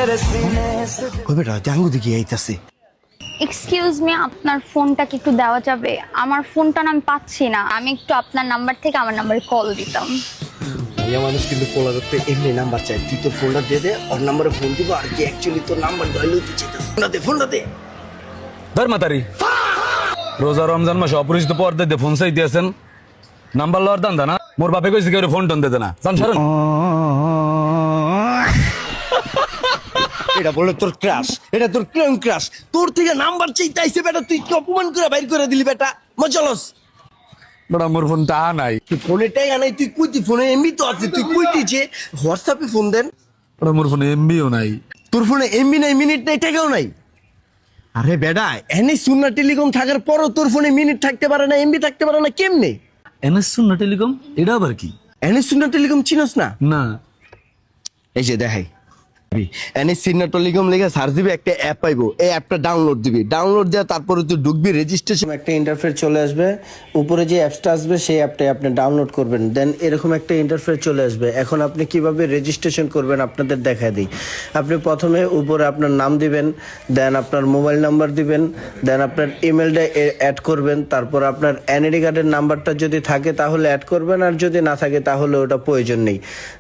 ওই বেটা জাঙ্গু দিকে আইতাছে। এক্সকিউজ মি, আপনার ফোনটা কি একটু দেওয়া যাবে? আমার ফোনটা না আমি পাচ্ছি না, আমি একটু আপনার নাম্বার থেকে আমার নাম্বারে কল দিতাম। ভাইয়া মানুষ কিন্তু কোলা করতে এমনি নাম্বার চাই, তুই তোর ফোনটা দিয়ে দে, ওর নাম্বারে ফোন দিব আর কি অ্যাকচুয়ালি তোর নাম্বার দইলেও তুই চাইতাস। ফোনটা দে ধর মাতারি, রোজা রমজান মাসে অপরিচিত পর্দা দিয়ে ফোন চাই দিয়েছেন, নাম্বার লওয়ার দান না। মোর বাপে কইছে কেউ ফোন টোন দিতে না, জান সরেন। এটা বলে তোর ক্রাশ, এটা তোর ক্রাম ক্রাশ, তোর থেকে নাম্বার চাইতাইছে বেটা, তুই কি অপমান করে বাইর করে দিলি বেটা, মজলস। বড় মোর ফোন টা নাই, তুই ফোনে টাকা নাই, তুই কইতি ফোনে এমবি তো আছে, তুই কইতি যে হোয়াটসঅ্যাপে ফোন দেন। বড় মোর ফোনে এমবিও নাই। তোর ফোনে এমবি নাই, মিনিট নাই, টাকাও নাই। আরে বেটা এনে সুন্না টেলিকম থাকার পরও তোর ফোনে মিনিট থাকতে পারে না, এমবি থাকতে পারে না, কেমনে? এনএস না টেলিকম, এটা আবার কি? এনে সুন্না টেলিকম চিনস না? না। এই যে দেখাই, এনে সিগনা টেলিকম লেগে সার্চ দিবি, একটা অ্যাপ পাইবো, এই অ্যাপটা ডাউনলোড দিবি, ডাউনলোড দেওয়া তারপরে তুই ঢুকবি, রেজিস্ট্রেশন একটা ইন্টারফেস চলে আসবে, উপরে যে অ্যাপসটা আসবে সেই অ্যাপটাই আপনি ডাউনলোড করবেন, দেন এরকম একটা ইন্টারফেস চলে আসবে। এখন আপনি কিভাবে রেজিস্ট্রেশন করবেন আপনাদের দেখায় দিই। আপনি প্রথমে উপরে আপনার নাম দিবেন, দেন আপনার মোবাইল নাম্বার দিবেন, দেন আপনার ইমেলটা অ্যাড করবেন, তারপর আপনার এনআইডি কার্ডের নাম্বারটা যদি থাকে তাহলে অ্যাড করবেন, আর যদি না থাকে তাহলে ওটা প্রয়োজন নেই।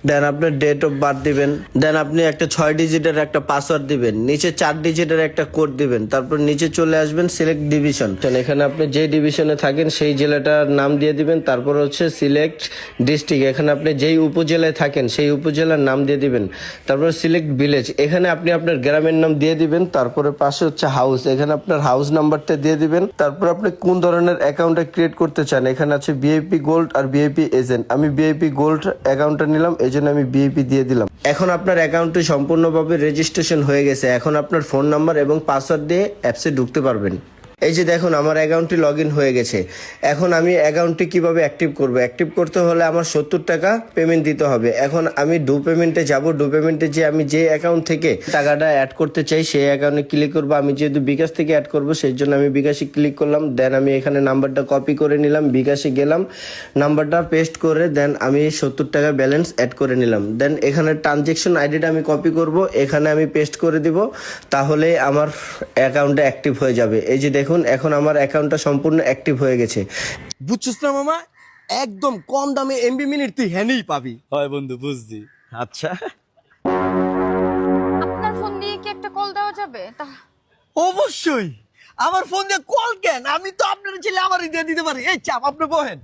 দেন আপনার ডেট অফ বার্থ দিবেন, দেন আপনি একটা 6 ডিজিটের একটা পাসওয়ার্ড দিবেন, নিচে 4 ডিজিটের একটা কোড দিবেন, তারপর নিচে চলে আসবেন সিলেক্ট ডিভিশন, এখানে আপনি যে ডিভিশনে থাকেন সেই জেলাটার নাম দিয়ে দিবেন, তারপর হচ্ছে সিলেক্ট ডিস্ট্রিক্ট, এখানে আপনি যেই উপজেলায় থাকেন সেই উপজেলার নাম দিয়ে দিবেন, তারপর সিলেক্ট ভিলেজ, এখানে আপনি আপনার গ্রামের নাম দিয়ে দিবেন, তারপরে পাশে হচ্ছে হাউস, এখানে আপনার হাউস নাম্বারটা দিয়ে দিবেন, তারপর আপনি কোন ধরনের অ্যাকাউন্টটা ক্রিয়েট করতে চান, এখানে আছে ভিআইপি গোল্ড আর ভিআইপি এজেন্ট, আমি ভিআইপি গোল্ড অ্যাকাউন্টটা নিলাম, এই জন্য আমি ভিআইপি দিয়ে দিলাম। এখন আপনার অ্যাকাউন্টটি সম্পূর্ণভাবে রেজিস্ট্রেশন হয়ে গেছে। এখন আপনার ফোন নাম্বার এবং পাসওয়ার্ড দিয়ে অ্যাপসে ঢুকতে পারবেন। এই যে দেখুন আমার অ্যাকাউন্টটি লগ ইন হয়ে গেছে। এখন আমি অ্যাকাউন্টটি কিভাবে অ্যাক্টিভ করব? অ্যাক্টিভ করতে হলে আমার 70 টাকা পেমেন্ট দিতে হবে। এখন আমি ডু পেমেন্টে যাব, ডু পেমেন্টে যে আমি যে অ্যাকাউন্ট থেকে টাকাটা অ্যাড করতে চাই সেই অ্যাকাউন্টে ক্লিক করব। আমি যেহেতু বিকাশ থেকে অ্যাড করব সেই জন্য আমি বিকাশে ক্লিক করলাম, দেন আমি এখানে নাম্বারটা কপি করে নিলাম, বিকাশে গেলাম, নাম্বারটা পেস্ট করে দেন আমি 70 টাকা ব্যালেন্স অ্যাড করে নিলাম, দেন এখানে ট্রানজেকশন আইডিটা আমি কপি করব, এখানে আমি পেস্ট করে দিব, তাহলে আমার অ্যাকাউন্টটা অ্যাক্টিভ হয়ে যাবে। এই যে দেখুন এখন আমার অ্যাকাউন্টটা সম্পূর্ণ অ্যাক্টিভ হয়ে গেছে। বুঝছিস না মামা, একদম কম দামে এমবি মিনিট তুই হ্যানেই পাবি। হয় বন্ধু, বুঝছি। আচ্ছা আপনার ফোন দিয়ে কি একটা কল দেওয়া যাবে? অবশ্যই, আমার ফোন দিয়ে কল কেন, আমি তো আপনার ছেলে আমারই দিয়ে দিতে পারি। এই চাপ, আপনি বহেন।